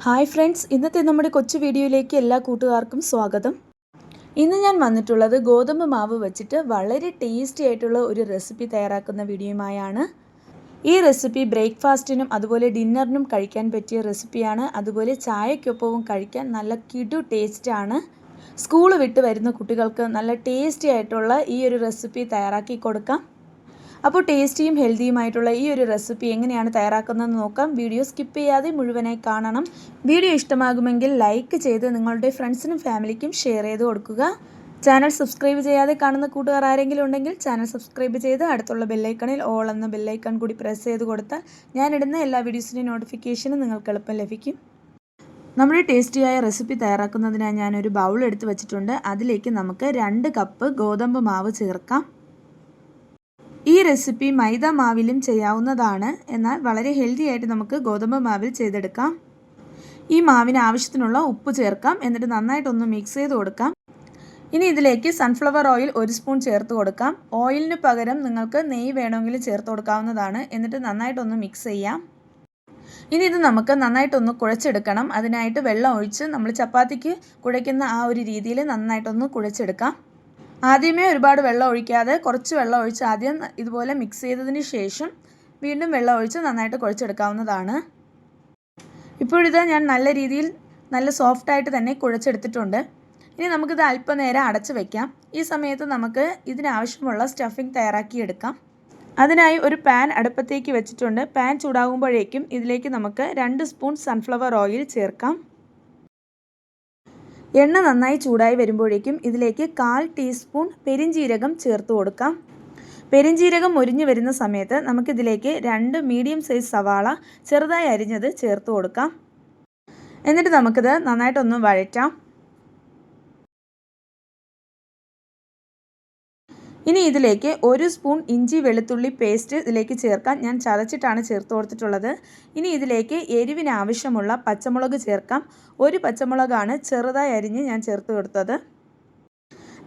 Hi friends, ഇന്നത്തെ നമ്മുടെ കൊച്ചു വീഡിയോയിലേക്ക് എല്ലാ കൂട്ടുകാർക്കും സ്വാഗതം. ഇന്ന് ഞാൻ വന്നിട്ടുള്ളത് ഗോതമ്പ് മാവ് വെച്ചിട്ട് വളരെ ടേസ്റ്റി ആയിട്ടുള്ള ഒരു റെസിപ്പി തയ്യാറാക്കുന്ന വീഡിയോയുമായാണ്. ഈ റെസിപ്പി ബ്രേക്ക്ഫാസ്റ്റിനും അതുപോലെ ഡിന്നറിനും കഴിക്കാൻ പറ്റിയ റെസിപ്പിയാണ്. അതുപോലെ ചായക്കൊപ്പവും കഴിക്കാൻ നല്ല കിടു ടേസ്റ്റാണ്. സ്കൂൾ വിട്ട് വരുന്ന കുട്ടികൾക്ക് നല്ല ടേസ്റ്റി ആയിട്ടുള്ള ഈ ഒരു റെസിപ്പി തയ്യാറാക്കി കൊടുക്കാം. അപ്പോൾ ടേസ്റ്റിയും ഹെൽത്തിയുമായിട്ടുള്ള ഈ ഒരു റെസിപ്പി എങ്ങനെയാണ് തയ്യാറാക്കുന്നതെന്ന് നോക്കാം. വീഡിയോ സ്കിപ്പ് ചെയ്യാതെ മുഴുവനായി കാണണം. വീഡിയോ ഇഷ്ടമാകുമെങ്കിൽ ലൈക്ക് ചെയ്ത് നിങ്ങളുടെ ഫ്രണ്ട്സിനും ഫാമിലിക്കും ഷെയർ ചെയ്ത് കൊടുക്കുക. ചാനൽ സബ്സ്ക്രൈബ് ചെയ്യാതെ കാണുന്ന കൂട്ടുകാർ ആരെങ്കിലും ഉണ്ടെങ്കിൽ ചാനൽ സബ്സ്ക്രൈബ് ചെയ്ത് അടുത്തുള്ള ബെല്ലൈക്കണിൽ ഓൾ എന്ന ബെല്ലൈക്കൺ കൂടി പ്രസ് ചെയ്ത് കൊടുത്താൽ ഞാനിടുന്ന എല്ലാ വീഡിയോസിൻ്റെയും നോട്ടിഫിക്കേഷനും നിങ്ങൾക്ക് എളുപ്പം ലഭിക്കും. നമ്മുടെ ടേസ്റ്റിയായ റെസിപ്പി തയ്യാറാക്കുന്നതിനായി ഞാനൊരു ബൗൾ എടുത്ത് വെച്ചിട്ടുണ്ട്. അതിലേക്ക് നമുക്ക് 2 കപ്പ് ഗോതമ്പ് മാവ് ചേർക്കാം. ഈ റെസിപ്പി മൈദ മാവിലും ചെയ്യാവുന്നതാണ്, എന്നാൽ വളരെ ഹെൽത്തി ആയിട്ട് നമുക്ക് ഗോതമ്പ് മാവിൽ ചെയ്തെടുക്കാം. ഈ മാവിന് ആവശ്യത്തിനുള്ള ഉപ്പ് ചേർക്കാം. എന്നിട്ട് നന്നായിട്ടൊന്ന് മിക്സ് ചെയ്ത് കൊടുക്കാം. ഇനി ഇതിലേക്ക് സൺഫ്ലവർ ഓയിൽ 1 സ്പൂൺ ചേർത്ത് കൊടുക്കാം. ഓയിലിന് പകരം നിങ്ങൾക്ക് നെയ്യ് വേണമെങ്കിൽ ചേർത്ത് കൊടുക്കാവുന്നതാണ്. എന്നിട്ട് നന്നായിട്ടൊന്ന് മിക്സ് ചെയ്യാം. ഇനി ഇത് നമുക്ക് നന്നായിട്ടൊന്ന് കുഴച്ചെടുക്കണം. അതിനായിട്ട് വെള്ളം ഒഴിച്ച് നമ്മൾ ചപ്പാത്തിക്ക് കുഴയ്ക്കുന്ന ആ ഒരു രീതിയിൽ നന്നായിട്ടൊന്ന് കുഴച്ചെടുക്കാം. ആദ്യമേ ഒരുപാട് വെള്ളം ഒഴിക്കാതെ കുറച്ച് വെള്ളം ഒഴിച്ച് ആദ്യം ഇതുപോലെ മിക്സ് ചെയ്തതിന് ശേഷം വീണ്ടും വെള്ളം ഒഴിച്ച് നന്നായിട്ട് കുഴച്ചെടുക്കാവുന്നതാണ്. ഇപ്പോഴിത് ഞാൻ നല്ല രീതിയിൽ നല്ല സോഫ്റ്റായിട്ട് തന്നെ കുഴച്ചെടുത്തിട്ടുണ്ട്. ഇനി നമുക്കിത് അല്പനേരം അടച്ച് വയ്ക്കാം. ഈ സമയത്ത് നമുക്ക് ഇതിനാവശ്യമുള്ള സ്റ്റഫിംഗ് തയ്യാറാക്കിയെടുക്കാം. അതിനായി ഒരു പാൻ അടുപ്പത്തേക്ക് വെച്ചിട്ടുണ്ട്. പാൻ ചൂടാകുമ്പോഴേക്കും ഇതിലേക്ക് നമുക്ക് 2 സ്പൂൺ സൺഫ്ലവർ ഓയിൽ ചേർക്കാം. എണ്ണ നന്നായി ചൂടായി വരുമ്പോഴേക്കും ഇതിലേക്ക് 1/4 ടീസ്പൂൺ പെരിഞ്ജീരകം ചേർത്ത് കൊടുക്കാം. പെരിഞ്ജീരകം മുരിഞ്ഞു വരുന്ന സമയത്ത് നമുക്കിതിലേക്ക് 2 മീഡിയം സൈസ് സവാള ചെറുതായി അരിഞ്ഞത് ചേർത്ത് കൊടുക്കാം. എന്നിട്ട് നമുക്കിത് നന്നായിട്ടൊന്ന് വഴറ്റാം. ഇനി ഇതിലേക്ക് 1 സ്പൂൺ ഇഞ്ചി വെളുത്തുള്ളി പേസ്റ്റ് ഇതിലേക്ക് ചേർക്കാം. ഞാൻ ചതച്ചിട്ടാണ് ചേർത്ത് കൊടുത്തിട്ടുള്ളത്. ഇനി ഇതിലേക്ക് എരിവിന് ആവശ്യമുള്ള പച്ചമുളക് ചേർക്കാം. 1 പച്ചമുളകാണ് ചെറുതായി അരിഞ്ഞ് ഞാൻ ചേർത്ത് കൊടുത്തത്.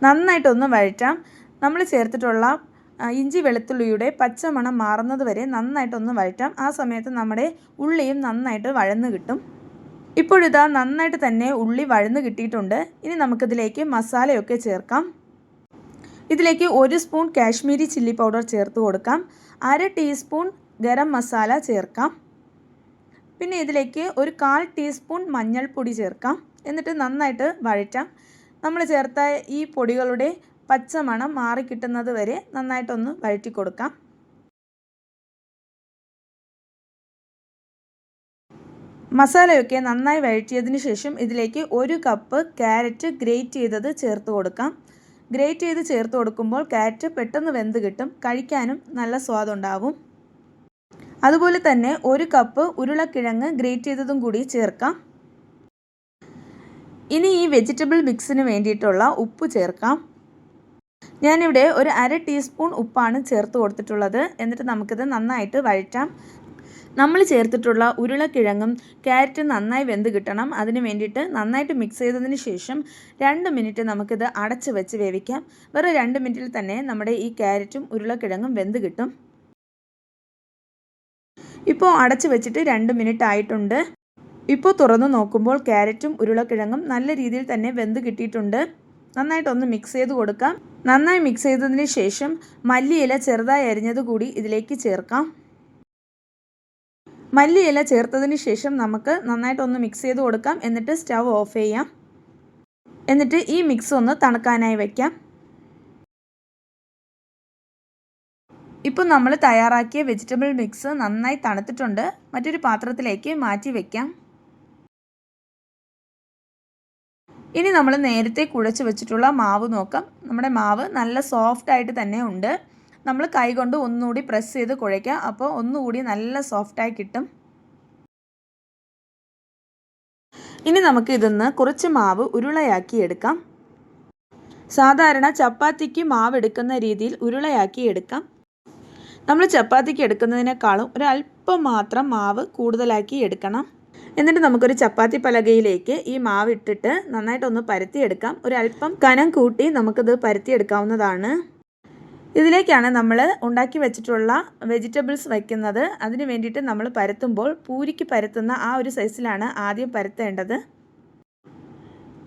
നന്നായിട്ടൊന്ന് വഴറ്റാം. നമ്മൾ ചേർത്തിട്ടുള്ള ഇഞ്ചി വെളുത്തുള്ളിയുടെ പച്ചമണം മാറുന്നത് വരെ നന്നായിട്ടൊന്ന് വഴറ്റാം. ആ സമയത്ത് നമ്മുടെ ഉള്ളിയും നന്നായിട്ട് വഴന്ന് കിട്ടും. ഇപ്പോഴിതാ നന്നായിട്ട് തന്നെ ഉള്ളി വഴന്ന് കിട്ടിയിട്ടുണ്ട്. ഇനി നമുക്കിതിലേക്ക് മസാലയൊക്കെ ചേർക്കാം. ഇതിലേക്ക് 1 സ്പൂൺ കാശ്മീരി ചില്ലി പൗഡർ ചേർത്ത് കൊടുക്കാം. 1/2 ടീസ്പൂൺ ഗരം മസാല ചേർക്കാം. പിന്നെ ഇതിലേക്ക് ഒരു 1/4 ടീസ്പൂൺ മഞ്ഞൾപ്പൊടി ചേർക്കാം. എന്നിട്ട് നന്നായിട്ട് വഴറ്റാം. നമ്മൾ ചേർത്ത ഈ പൊടികളുടെ പച്ചമണം മാറിക്കിട്ടുന്നത് വരെ നന്നായിട്ടൊന്ന് വഴറ്റി കൊടുക്കാം. മസാലയൊക്കെ നന്നായി വഴറ്റിയതിന് ശേഷം ഇതിലേക്ക് 1 കപ്പ് ക്യാരറ്റ് ഗ്രേറ്റ് ചെയ്തത് ചേർത്ത് കൊടുക്കാം. ഗ്രേറ്റ് ചെയ്ത് ചേർത്ത് കൊടുക്കുമ്പോൾ ക്യാരറ്റ് പെട്ടെന്ന് വെന്ത് കിട്ടും. കഴിക്കാനും നല്ല സ്വാദുണ്ടാവും. അതുപോലെ തന്നെ 1 കപ്പ് ഉരുളക്കിഴങ്ങ് ഗ്രേറ്റ് ചെയ്തതും കൂടി ചേർക്കാം. ഇനി ഈ വെജിറ്റബിൾ മിക്സിന് വേണ്ടിയിട്ടുള്ള ഉപ്പ് ചേർക്കാം. ഞാനിവിടെ ഒരു 1/2 ടീസ്പൂൺ ഉപ്പാണ് ചേർത്ത് കൊടുത്തിട്ടുള്ളത്. എന്നിട്ട് നമുക്കിത് നന്നായിട്ട് വഴറ്റാം. നമ്മൾ ചേർത്തിട്ടുള്ള ഉരുളക്കിഴങ്ങും ക്യാരറ്റും നന്നായി വെന്ത് കിട്ടണം. അതിന് വേണ്ടിയിട്ട് നന്നായിട്ട് മിക്സ് ചെയ്തതിന് ശേഷം 2 മിനിറ്റ് നമുക്കിത് അടച്ച് വെച്ച് വേവിക്കാം. വെറും 2 മിനിറ്റിൽ തന്നെ നമ്മുടെ ഈ ക്യാരറ്റും ഉരുളക്കിഴങ്ങും വെന്ത് കിട്ടും. ഇപ്പോൾ അടച്ച് വെച്ചിട്ട് 2 മിനിറ്റ് ആയിട്ടുണ്ട്. ഇപ്പോൾ തുറന്ന് നോക്കുമ്പോൾ ക്യാരറ്റും ഉരുളക്കിഴങ്ങും നല്ല രീതിയിൽ തന്നെ വെന്ത് കിട്ടിയിട്ടുണ്ട്. നന്നായിട്ടൊന്ന് മിക്സ് ചെയ്ത് കൊടുക്കാം. നന്നായി മിക്സ് ചെയ്തതിന് ശേഷം മല്ലിയില ചെറുതായി അരിഞ്ഞത് കൂടി ഇതിലേക്ക് ചേർക്കാം. മല്ലിയില ചേർത്തതിന് ശേഷം നമുക്ക് നന്നായിട്ടൊന്ന് മിക്സ് ചെയ്ത് കൊടുക്കാം. എന്നിട്ട് സ്റ്റവ് ഓഫ് ചെയ്യാം. എന്നിട്ട് ഈ മിക്സ് ഒന്ന് തണുക്കാനായി വയ്ക്കാം. ഇപ്പോൾ നമ്മൾ തയ്യാറാക്കിയ വെജിറ്റബിൾ മിക്സ് നന്നായി തണുത്തിട്ടുണ്ട്. മറ്റൊരു പാത്രത്തിലേക്ക് മാറ്റി വയ്ക്കാം. ഇനി നമ്മൾ നേരത്തെ കുഴച്ച് വെച്ചിട്ടുള്ള മാവ് നോക്കാം. നമ്മുടെ മാവ് നല്ല സോഫ്റ്റ് ആയിട്ട് തന്നെ ഉണ്ട്. നമ്മൾ കൈകൊണ്ട് ഒന്നുകൂടി പ്രസ് ചെയ്ത് കുഴയ്ക്കാം. അപ്പോൾ ഒന്നുകൂടി നല്ല സോഫ്റ്റായി കിട്ടും. ഇനി നമുക്ക് ഇതിന്ന് കുറച്ച് മാവ് ഉരുളയാക്കി എടുക്കാം. സാധാരണ ചപ്പാത്തിക്ക് മാവ് എടുക്കുന്ന രീതിയിൽ ഉരുളയാക്കി എടുക്കാം. നമ്മൾ ചപ്പാത്തിക്ക് എടുക്കുന്നതിനേക്കാളും ഒരല്പം മാത്രം മാവ് കൂടുതലാക്കി എടുക്കണം. എന്നിട്ട് നമുക്കൊരു ചപ്പാത്തി പലകയിലേക്ക് ഈ മാവ് ഇട്ടിട്ട് നന്നായിട്ടൊന്ന് പരത്തിയെടുക്കാം. ഒരല്പം കനം കൂട്ടി നമുക്കിത് പരത്തിയെടുക്കാവുന്നതാണ്. ഇതിലേക്കാണ് നമ്മൾ ഉണ്ടാക്കി വെച്ചിട്ടുള്ള വെജിറ്റബിൾസ് വയ്ക്കുന്നത്. അതിന് വേണ്ടിയിട്ട് നമ്മൾ പരത്തുമ്പോൾ പൂരിക്ക് പരത്തുന്ന ആ ഒരു സൈസിലാണ് ആദ്യം പരത്തേണ്ടത്.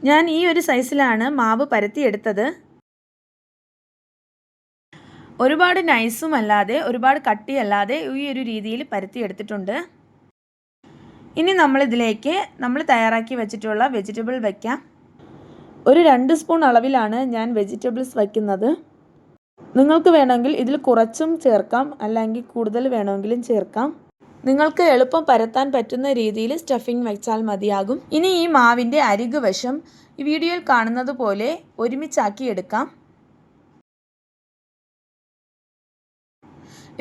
ഞാൻ ഈ ഒരു സൈസിലാണ് മാവ് പരത്തിയെടുത്തത്. ഒരുപാട് നൈസും അല്ലാതെ ഒരുപാട് കട്ടിയല്ലാതെ ഈ ഒരു രീതിയിൽ പരത്തിയെടുത്തിട്ടുണ്ട്. ഇനി നമ്മളിതിലേക്ക് നമ്മൾ തയ്യാറാക്കി വെച്ചിട്ടുള്ള വെജിറ്റബിൾ വയ്ക്കാം. ഒരു 2 സ്പൂൺ അളവിലാണ് ഞാൻ വെജിറ്റബിൾസ് വയ്ക്കുന്നത്. നിങ്ങൾക്ക് വേണമെങ്കിൽ ഇതിൽ കുറച്ചും ചേർക്കാം, അല്ലെങ്കിൽ കൂടുതൽ വേണമെങ്കിലും ചേർക്കാം. നിങ്ങൾക്ക് എളുപ്പം പരത്താൻ പറ്റുന്ന രീതിയിൽ സ്റ്റഫിംഗ് വെച്ചാൽ മതിയാകും. ഇനി ഈ മാവിൻ്റെ അരികു വശം ഈ വീഡിയോയിൽ കാണുന്നത് പോലെ ഒരുമിച്ചാക്കി എടുക്കാം.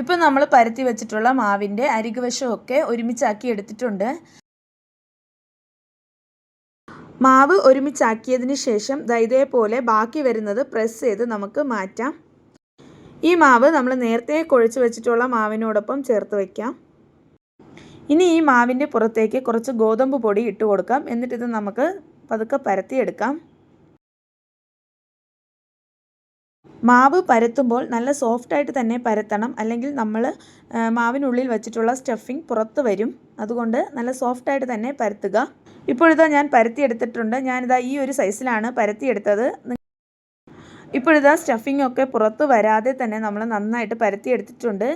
ഇപ്പോൾ നമ്മൾ പരത്തി വെച്ചിട്ടുള്ള മാവിൻ്റെ അരികു വശമൊക്കെ ഒരുമിച്ചാക്കി എടുത്തിട്ടുണ്ട്. മാവ് ഒരുമിച്ചാക്കിയതിന് ശേഷം ഇതേപോലെ ബാക്കി വരുന്നത് പ്രസ് ചെയ്ത് നമുക്ക് മാറ്റാം. ഈ മാവ് നമ്മൾ നേരത്തെ കുഴച്ച് വെച്ചിട്ടുള്ള മാവിനോടൊപ്പം ചേർത്ത് വയ്ക്കാം. ഇനി ഈ മാവിൻ്റെ പുറത്തേക്ക് കുറച്ച് ഗോതമ്പ് പൊടി ഇട്ട് കൊടുക്കാം. എന്നിട്ടിത് നമുക്ക് പതുക്കെ പരത്തിയെടുക്കാം. മാവ് പരത്തുമ്പോൾ നല്ല സോഫ്റ്റായിട്ട് തന്നെ പരത്തണം, അല്ലെങ്കിൽ നമ്മൾ മാവിനുള്ളിൽ വെച്ചിട്ടുള്ള സ്റ്റഫിംഗ് പുറത്ത് വരും. അതുകൊണ്ട് നല്ല സോഫ്റ്റായിട്ട് തന്നെ പരത്തുക. ഇപ്പോഴിതാ ഞാൻ പരത്തിയെടുത്തിട്ടുണ്ട്. ഞാനിതാ ഈ ഒരു സൈസിലാണ് പരത്തിയെടുത്തത്. ഇപ്പോഴിതാ സ്റ്റഫിംഗ് ഒക്കെ പുറത്ത് വരാതെ തന്നെ നമ്മൾ നന്നായിട്ട് പരത്തിയെടുത്തിട്ടുണ്ട്.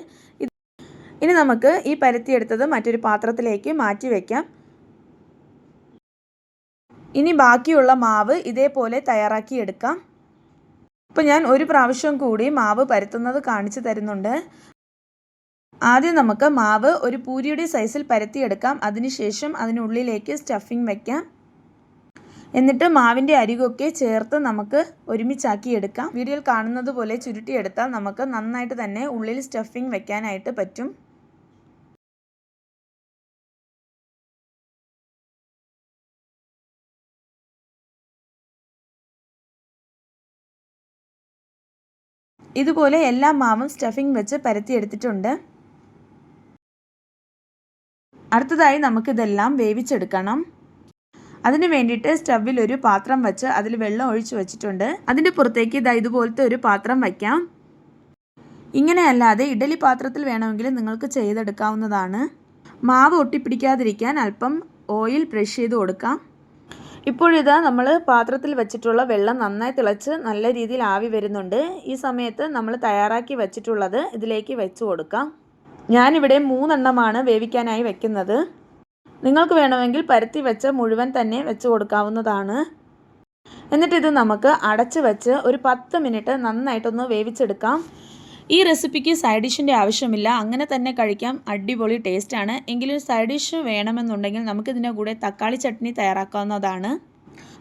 ഇനി നമുക്ക് ഈ പരത്തിയെടുത്തത് മറ്റൊരു പാത്രത്തിലേക്ക് മാറ്റി വയ്ക്കാം. ഇനി ബാക്കിയുള്ള മാവ് ഇതേപോലെ തയ്യാറാക്കി എടുക്കാം. ഇപ്പോൾ ഞാൻ ഒരു പ്രാവശ്യം കൂടി മാവ് പരത്തുന്നത് കാണിച്ചു തരുന്നുണ്ട്. ആദ്യം നമുക്ക് മാവ് ഒരു പൂരിയുടെ സൈസിൽ പരത്തിയെടുക്കാം. അതിനുശേഷം അതിനുള്ളിലേക്ക് സ്റ്റഫിംഗ് വയ്ക്കാം. എന്നിട്ട് മാവിൻ്റെ അരികൊക്കെ ചേർത്ത് നമുക്ക് ഒരുമിച്ചാക്കി എടുക്കാം. വീഡിയോയിൽ കാണുന്നത് പോലെ ചുരുട്ടിയെടുത്താൽ നമുക്ക് നന്നായിട്ട് തന്നെ ഉള്ളിൽ സ്റ്റഫിംഗ് വയ്ക്കാനായിട്ട് പറ്റും. ഇതുപോലെ എല്ലാ മാവും സ്റ്റഫിംഗ് വെച്ച് പരത്തിയെടുത്തിട്ടുണ്ട്. അടുത്തതായി നമുക്കിതെല്ലാം വേവിച്ചെടുക്കണം. അതിന് വേണ്ടിയിട്ട് സ്റ്റവിൽ ഒരു പാത്രം വെച്ച് അതിൽ വെള്ളം ഒഴിച്ച് വെച്ചിട്ടുണ്ട്. അതിൻ്റെ പുറത്തേക്ക് ഇതുപോലത്തെ ഒരു പാത്രം വയ്ക്കാം. ഇങ്ങനെയല്ലാതെ ഇഡ്ഡലി പാത്രത്തിൽ വേണമെങ്കിൽ നിങ്ങൾക്ക് ചെയ്തെടുക്കാവുന്നതാണ്. മാവ് ഒട്ടിപ്പിടിക്കാതിരിക്കാൻ അല്പം ഓയിൽ ബ്രഷ് ചെയ്ത് കൊടുക്കാം. ഇപ്പോഴിതാ നമ്മൾ പാത്രത്തിൽ വെച്ചിട്ടുള്ള വെള്ളം നന്നായി തിളച്ച് നല്ല രീതിയിൽ ആവി വരുന്നുണ്ട്. ഈ സമയത്ത് നമ്മൾ തയ്യാറാക്കി വെച്ചിട്ടുള്ളത് ഇതിലേക്ക് വെച്ച് കൊടുക്കാം. ഞാനിവിടെ 3 എണ്ണമാണ് വേവിക്കാനായി വെക്കുന്നത്. നിങ്ങൾക്ക് വേണമെങ്കിൽ പരത്തി വെച്ച് മുഴുവൻ തന്നെ വെച്ച് കൊടുക്കാവുന്നതാണ്. എന്നിട്ടിത് നമുക്ക് അടച്ച് വെച്ച് ഒരു 10 മിനിറ്റ് നന്നായിട്ടൊന്ന് വേവിച്ചെടുക്കാം. ഈ റെസിപ്പിക്ക് സൈഡ് ഡിഷിൻ്റെ ആവശ്യമില്ല, അങ്ങനെ തന്നെ കഴിക്കാം. അടിപൊളി ടേസ്റ്റാണ്. എങ്കിലും സൈഡ് ഡിഷ് വേണമെന്നുണ്ടെങ്കിൽ നമുക്കിതിൻ്റെ കൂടെ തക്കാളി ചട്നി തയ്യാറാക്കാവുന്നതാണ്.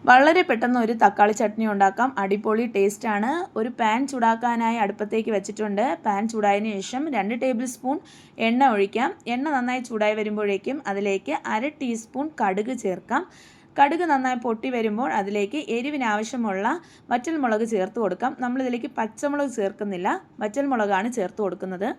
വളരെ പെട്ടെന്ന് ഒരു തക്കാളി ചട്നി ഉണ്ടാക്കാം. അടിപൊളി ടേസ്റ്റാണ്. ഒരു പാൻ ചൂടാക്കാനായി അടുപ്പത്തേക്ക് വെച്ചിട്ടുണ്ട്. പാൻ ചൂടായതിനു ശേഷം 2 ടേബിൾ സ്പൂൺ എണ്ണ ഒഴിക്കാം. എണ്ണ നന്നായി ചൂടായി വരുമ്പോഴേക്കും അതിലേക്ക് 1/2 ടീസ്പൂൺ കടുക് ചേർക്കാം. കടുക് നന്നായി പൊട്ടി വരുമ്പോൾ അതിലേക്ക് എരിവിനാവശ്യമുള്ള വറ്റൽമുളക് ചേർത്ത് കൊടുക്കാം. നമ്മളിതിലേക്ക് പച്ചമുളക് ചേർക്കുന്നില്ല, വറ്റൽമുളകാണ് ചേർത്ത് കൊടുക്കുന്നത്.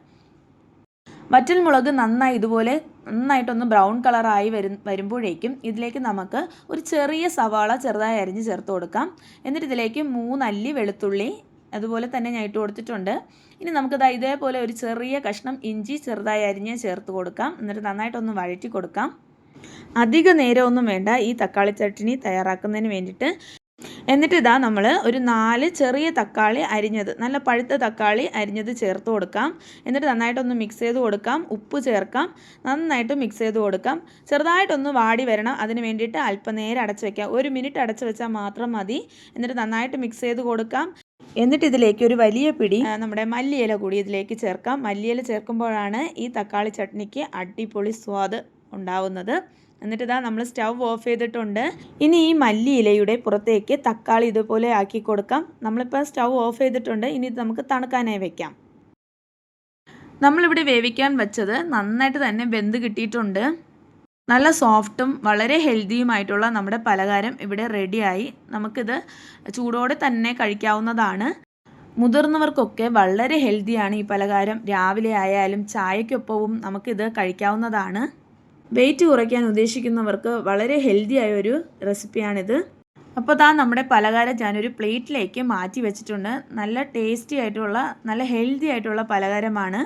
വറ്റൽമുളക് നന്നായി ഇതുപോലെ നന്നായിട്ടൊന്ന് ബ്രൗൺ കളറായി വരുമ്പോഴേക്കും ഇതിലേക്ക് നമുക്ക് ഒരു ചെറിയ സവാള ചെറുതായി അരിഞ്ഞ് ചേർത്ത് കൊടുക്കാം. എന്നിട്ട് ഇതിലേക്ക് 3 അല്ലി വെളുത്തുള്ളി അതുപോലെ തന്നെ ഞാൻ ഇട്ട് കൊടുത്തിട്ടുണ്ട്. ഇനി നമുക്കിത് ഇതേപോലെ ഒരു ചെറിയ കഷ്ണം ഇഞ്ചി ചെറുതായി അരിഞ്ഞ് ചേർത്ത് കൊടുക്കാം. എന്നിട്ട് നന്നായിട്ടൊന്ന് വഴറ്റി കൊടുക്കാം. അധിക നേരമൊന്നും വേണ്ട ഈ തക്കാളി ചട്നി തയ്യാറാക്കുന്നതിന് വേണ്ടിയിട്ട്. എന്നിട്ട് ഇതാ നമ്മൾ ഒരു 4 ചെറിയ തക്കാളി അരിഞ്ഞത്, നല്ല പഴുത്ത തക്കാളി അരിഞ്ഞത് ചേർത്ത് കൊടുക്കാം. എന്നിട്ട് നന്നായിട്ടൊന്ന് മിക്സ് ചെയ്ത് കൊടുക്കാം. ഉപ്പ് ചേർക്കാം. നന്നായിട്ട് മിക്സ് ചെയ്ത് കൊടുക്കാം. ചെറുതായിട്ടൊന്ന് വാടി വരണം. അതിന് വേണ്ടിയിട്ട് അല്പനേരം അടച്ച് വയ്ക്കാം. 1 മിനിറ്റ് അടച്ച് വെച്ചാൽ മാത്രം മതി. എന്നിട്ട് നന്നായിട്ട് മിക്സ് ചെയ്ത് കൊടുക്കാം. എന്നിട്ട് ഇതിലേക്ക് ഒരു വലിയ പിടി നമ്മുടെ മല്ലിയില കൂടി ഇതിലേക്ക് ചേർക്കാം. മല്ലിയില ചേർക്കുമ്പോഴാണ് ഈ തക്കാളി ചട്നിക്ക് അടിപൊളി സ്വാദ് ഉണ്ടാവുന്നത്. എന്നിട്ട് ഇതാ നമ്മൾ സ്റ്റവ് ഓഫ് ചെയ്തിട്ടുണ്ട്. ഇനി ഈ മല്ലിയിലയുടെ പുറത്തേക്ക് തക്കാളി ഇതുപോലെ ആക്കി കൊടുക്കാം. നമ്മളിപ്പോൾ സ്റ്റവ് ഓഫ് ചെയ്തിട്ടുണ്ട്. ഇനി ഇത് നമുക്ക് തണുക്കാനായി വെക്കാം. നമ്മളിവിടെ വേവിക്കാൻ വെച്ചത് നന്നായിട്ട് തന്നെ വെന്ത് കിട്ടിയിട്ടുണ്ട്. നല്ല സോഫ്റ്റും വളരെ ഹെൽത്തിയുമായിട്ടുള്ള നമ്മുടെ പലഹാരം ഇവിടെ റെഡിയായി. നമുക്കിത് ചൂടോടെ തന്നെ കഴിക്കാവുന്നതാണ്. മുതിർന്നവർക്കൊക്കെ വളരെ ഹെൽത്തിയാണ് ഈ പലഹാരം. രാവിലെ ആയാലും ചായക്കൊപ്പവും നമുക്കിത് കഴിക്കാവുന്നതാണ്. വെയിറ്റ് കുറയ്ക്കാൻ ഉദ്ദേശിക്കുന്നവർക്ക് വളരെ ഹെൽത്തി ആയ ഒരു റെസിപ്പിയാണിത്. അപ്പോൾ ദാ നമ്മുടെ പലഹാരം ഞാനൊരു പ്ലേറ്റിലേക്ക് മാറ്റി വെച്ചിട്ടുണ്ട്. നല്ല ടേസ്റ്റി ആയിട്ടുള്ള നല്ല ഹെൽത്തി ആയിട്ടുള്ള പലഹാരമാണ്.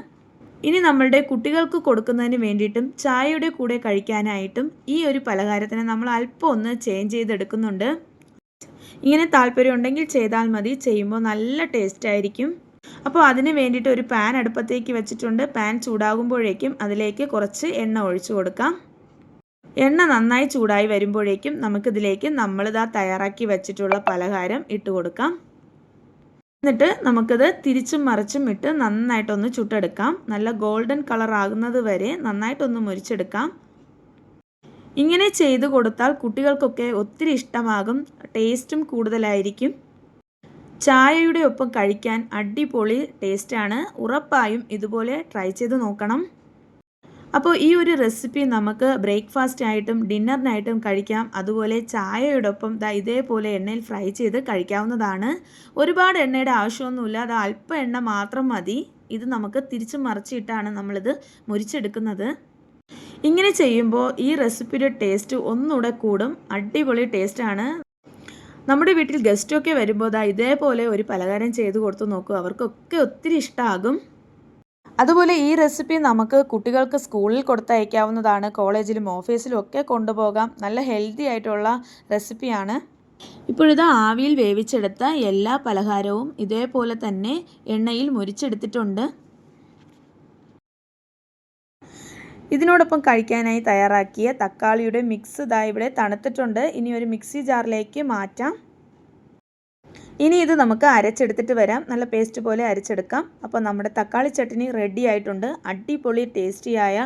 ഇനി നമ്മളുടെ കുട്ടികൾക്ക് കൊടുക്കുന്നതിന് വേണ്ടിയിട്ടും ചായയുടെ കൂടെ കഴിക്കാനായിട്ടും ഈ ഒരു പലഹാരത്തിന് നമ്മൾ അല്പം ഒന്ന് ചേഞ്ച് ചെയ്തെടുക്കുന്നുണ്ട്. ഇങ്ങനെ താല്പര്യം ഉണ്ടെങ്കിൽ ചെയ്താൽ മതി. ചെയ്യുമ്പോൾ നല്ല ടേസ്റ്റ് ആയിരിക്കും. അപ്പോൾ അതിന് വേണ്ടിയിട്ട് ഒരു പാൻ അടുപ്പത്തേക്ക് വെച്ചിട്ടുണ്ട്. പാൻ ചൂടാകുമ്പോഴേക്കും അതിലേക്ക് കുറച്ച് എണ്ണ ഒഴിച്ചു കൊടുക്കാം. എണ്ണ നന്നായി ചൂടായി വരുമ്പോഴേക്കും നമുക്കിതിലേക്ക് നമ്മളിതാ തയ്യാറാക്കി വെച്ചിട്ടുള്ള പലഹാരം ഇട്ട് കൊടുക്കാം. എന്നിട്ട് നമുക്കിത് തിരിച്ചും മറിച്ചും ഇട്ട് നന്നായിട്ടൊന്ന് ചുട്ടെടുക്കാം. നല്ല ഗോൾഡൻ കളർ ആകുന്നത് വരെ നന്നായിട്ടൊന്ന് മുരിച്ചെടുക്കാം. ഇങ്ങനെ ചെയ്ത് കൊടുത്താൽ കുട്ടികൾക്കൊക്കെ ഒത്തിരി ഇഷ്ടമാകും. ടേസ്റ്റും കൂടുതലായിരിക്കും. ചായയുടെ ഒപ്പം കഴിക്കാൻ അടിപൊളി ടേസ്റ്റാണ്. ഉറപ്പായും ഇതുപോലെ ട്രൈ ചെയ്ത് നോക്കണം. അപ്പോൾ ഈ ഒരു റെസിപ്പി നമുക്ക് ബ്രേക്ക്ഫാസ്റ്റ് ആയിട്ടും ഡിന്നറിനായിട്ടും കഴിക്കാം. അതുപോലെ ചായയോടൊപ്പം ഇതേപോലെ എണ്ണയിൽ ഫ്രൈ ചെയ്ത് കഴിക്കാവുന്നതാണ്. ഒരുപാട് എണ്ണയുടെ ആവശ്യമൊന്നുമില്ല. അത് അല്പം എണ്ണ മാത്രം മതി. ഇത് നമുക്ക് തിരിച്ച് മറിച്ചിട്ടാണ് നമ്മളിത് മുരിച്ചെടുക്കുന്നത്. ഇങ്ങനെ ചെയ്യുമ്പോൾ ഈ റെസിപ്പിയുടെ ടേസ്റ്റ് ഒന്നുകൂടെ കൂടും. അടിപൊളി ടേസ്റ്റാണ്. നമ്മുടെ വീട്ടിൽ ഗസ്റ്റൊക്കെ വരുമ്പോൾ ഇതേപോലെ ഒരു പലഹാരം ചെയ്ത് കൊടുത്തു നോക്കൂ. അവർക്കൊക്കെ ഒത്തിരി ഇഷ്ടമാകും. അതുപോലെ ഈ റെസിപ്പി നമുക്ക് കുട്ടികൾക്ക് സ്കൂളിൽ കൊടുത്തയക്കാവുന്നതാണ്. കോളേജിലും ഓഫീസിലും ഒക്കെ കൊണ്ടുപോകാം. നല്ല ഹെൽത്തി ആയിട്ടുള്ള റെസിപ്പിയാണ്. ഇപ്പോഴിത് ആവിയിൽ വേവിച്ചെടുത്ത എല്ലാ പലഹാരവും ഇതേപോലെ തന്നെ എണ്ണയിൽ മുരിച്ചെടുത്തിട്ടുണ്ട്. ഇതിനോടൊപ്പം കഴിക്കാനായി തയ്യാറാക്കിയ തക്കാളിയുടെ മിക്സ് ഇവിടെ തണുത്തിട്ടുണ്ട്. ഇനി ഒരു മിക്സി ജാറിലേക്ക് മാറ്റാം. ഇനി ഇത് നമുക്ക് അരച്ചെടുത്തിട്ട് വരാം. നല്ല പേസ്റ്റ് പോലെ അരച്ചെടുക്കാം. അപ്പോൾ നമ്മുടെ തക്കാളി ചട്നി റെഡി ആയിട്ടുണ്ട്. അടിപൊളി ടേസ്റ്റിയായ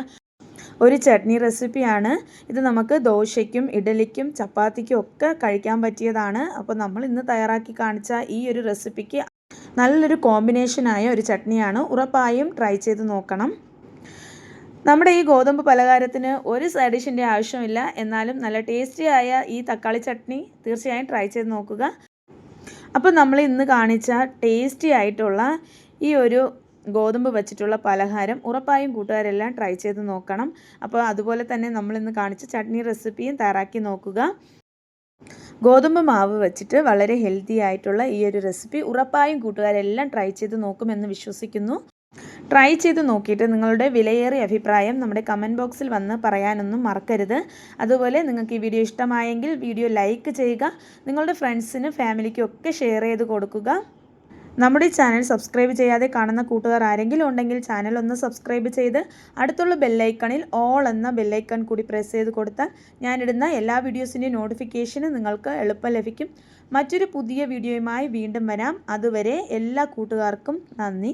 ഒരു ചട്നി റെസിപ്പിയാണ്. ഇത് നമുക്ക് ദോശയ്ക്കും ഇഡലിക്കും ചപ്പാത്തിക്കും ഒക്കെ കഴിക്കാൻ പറ്റിയതാണ്. അപ്പോൾ നമ്മൾ ഇന്ന് തയ്യാറാക്കി കാണിച്ച ഈ ഒരു റെസിപ്പിക്ക് നല്ലൊരു കോമ്പിനേഷനായ ഒരു ചട്നിയാണ്. ഉറപ്പായും ട്രൈ ചെയ്ത് നോക്കണം. നമ്മുടെ ഈ ഗോതമ്പ് പലഹാരത്തിന് ഒരു സൈഡ് ഡിഷിൻ്റെ ആവശ്യമില്ല. എന്നാലും നല്ല ടേസ്റ്റിയായ ഈ തക്കാളി ചട്നി തീർച്ചയായും ട്രൈ ചെയ്ത് നോക്കുക. അപ്പോൾ നമ്മൾ ഇന്ന് കാണിച്ച ടേസ്റ്റി ആയിട്ടുള്ള ഈ ഒരു ഗോതമ്പ് വെച്ചിട്ടുള്ള പലഹാരം ഉറപ്പായും കൂട്ടുകാരെല്ലാം ട്രൈ ചെയ്ത് നോക്കണം. അപ്പോൾ അതുപോലെ തന്നെ നമ്മളിന്ന് കാണിച്ച ചട്നി റെസിപ്പിയും തയ്യാറാക്കി നോക്കുക. ഗോതമ്പ് മാവ് വെച്ചിട്ട് വളരെ ഹെൽത്തി ആയിട്ടുള്ള ഈ ഒരു റെസിപ്പി ഉറപ്പായും കൂട്ടുകാരെല്ലാം ട്രൈ ചെയ്ത് നോക്കുമെന്ന് വിശ്വസിക്കുന്നു. ട്രൈ ചെയ്ത് നോക്കിയിട്ട് നിങ്ങളുടെ വിലയേറിയ അഭിപ്രായം നമ്മുടെ കമൻറ്റ് ബോക്സിൽ വന്ന് പറയാനൊന്നും മറക്കരുത്. അതുപോലെ നിങ്ങൾക്ക് ഈ വീഡിയോ ഇഷ്ടമായെങ്കിൽ വീഡിയോ ലൈക്ക് ചെയ്യുക. നിങ്ങളുടെ ഫ്രണ്ട്സിനും ഫാമിലിക്കും ഒക്കെ ഷെയർ ചെയ്ത് കൊടുക്കുക. നമ്മുടെ ചാനൽ സബ്സ്ക്രൈബ് ചെയ്യാതെ കാണുന്ന കൂട്ടുകാർ ആരെങ്കിലും ഉണ്ടെങ്കിൽ ചാനൽ ഒന്ന് സബ്സ്ക്രൈബ് ചെയ്ത് അടുത്തുള്ള ബെല്ലൈക്കണിൽ ഓൾ എന്ന ബെല്ലൈക്കൺ കൂടി പ്രസ് ചെയ്ത് കൊടുത്താൽ ഞാനിടുന്ന എല്ലാ വീഡിയോസിൻ്റെയും നോട്ടിഫിക്കേഷനും നിങ്ങൾക്ക് എളുപ്പം ലഭിക്കും. മറ്റൊരു പുതിയ വീഡിയോയുമായി വീണ്ടും വരാം. അതുവരെ എല്ലാ കൂട്ടുകാർക്കും നന്ദി.